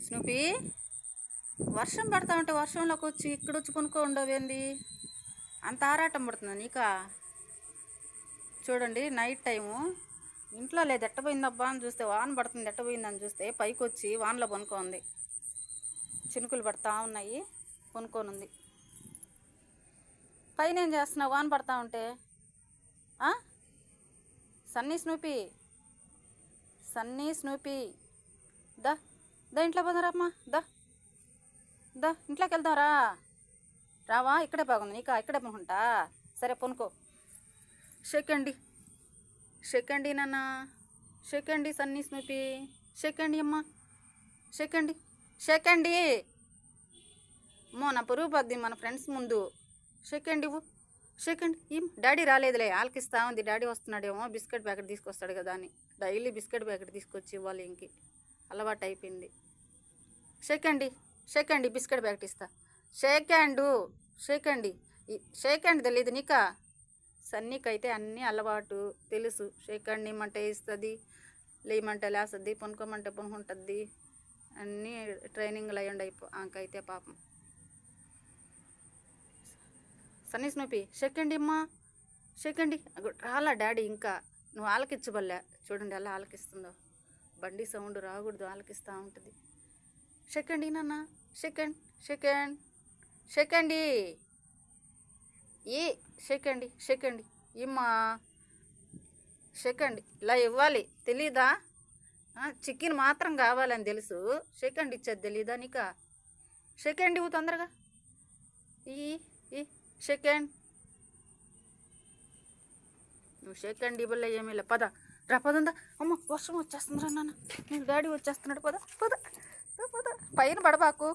Snoopy, వర్షం పడతా ఉంటే వర్షంలోకి వచ్చి ఇక్కడ వచ్చి కొనుక్కో ఉండవేంది? అంత ఆరాటం పడుతుంది నీకా? చూడండి, నైట్ టైము ఇంట్లో లేదు, ఎట్టపోయిందబ్బా అని చూస్తే వాన పడుతుంది, ఎట్టపోయిందని చూస్తే పైకి వచ్చి వానలో కొనుక్కోంది. చినుకులు పడతా ఉన్నాయి, కొనుక్కోనుంది. పైన ఏం చేస్తున్నావు వాన పడతా ఉంటే? సన్నీ స్నూపీ, సన్నీ స్నూపీ, దా దా ఇంట్లో పోదారమ్మా, దా దా ఇంట్లోకి వెళ్దాంరా. రావా? ఇక్కడే బాగుంది నీకా? ఇక్కడే పనుకుంటా. సరే పనుకో. షేకండి, షేకండి నాన్న, షేకండి సన్నీ స్నూపీ, షేకండి అమ్మా, షేకండి, షేకండి. అమ్మో, నా పరుగు పద్ది మన ఫ్రెండ్స్ ముందు. షేకండి ఇవ్వు, షేకండి. ఏం డాడీ రాలేదులే, ఆలకిస్తా ఉంది. డాడీ వస్తున్నాడేమో, బిస్కెట్ ప్యాకెట్ తీసుకొస్తాడు కదా అని డైలీ బిస్కెట్ ప్యాకెట్ తీసుకొచ్చి ఇవ్వాలి. ఇంకి అలవాటు అయిపోయింది. షేకండి, షేకండి, బిస్కెట్ ప్యాకెట్ ఇస్తా. షేకండు, షేకండి, షేకండి తెలీదు నీకా? సన్నీకైతే అన్నీ అలవాటు తెలుసు. షేకండి ఇమ్మంటే ఇస్తుంది, లేమంటే లేస్తుంది, పనుకోమంటే పనుకుంటుంది. అన్నీ ట్రైనింగ్లు అయ్యండి ఆకైతే పాపం. సన్నీ స్నూపీ, షేకండి అమ్మా, షేకండి. రాలా డాడీ ఇంకా, నువ్వు ఆలకించబల్లే. చూడండి ఎలా ఆలకిస్తుందో, బండి సౌండ్ రాకూడదు, ఆలకిస్తూ ఉంటుంది. షేకండి నాన్న, షేకండ్, షేకండ్, షేకండి, ఈ షేకండి, షేకండి ఇమ్మా, షేకండి. ఇలా ఇవ్వాలి తెలీదా? చికెన్ మాత్రం కావాలని తెలుసు, షేకండి ఇచ్చేది తెలీదా నీకా? షేకండి ఇవ్వు తొందరగా. ఈ షేకండ్, నువ్వు షేకండ్ ఇవ్వలే ఏమీ లే. పద రా, పదందా. అమ్మ వర్షం వచ్చేస్తుందిరా నాన్న, నేను డాడీ వచ్చేస్తున్నాడు. పద పద పద, పైన పడబాకు.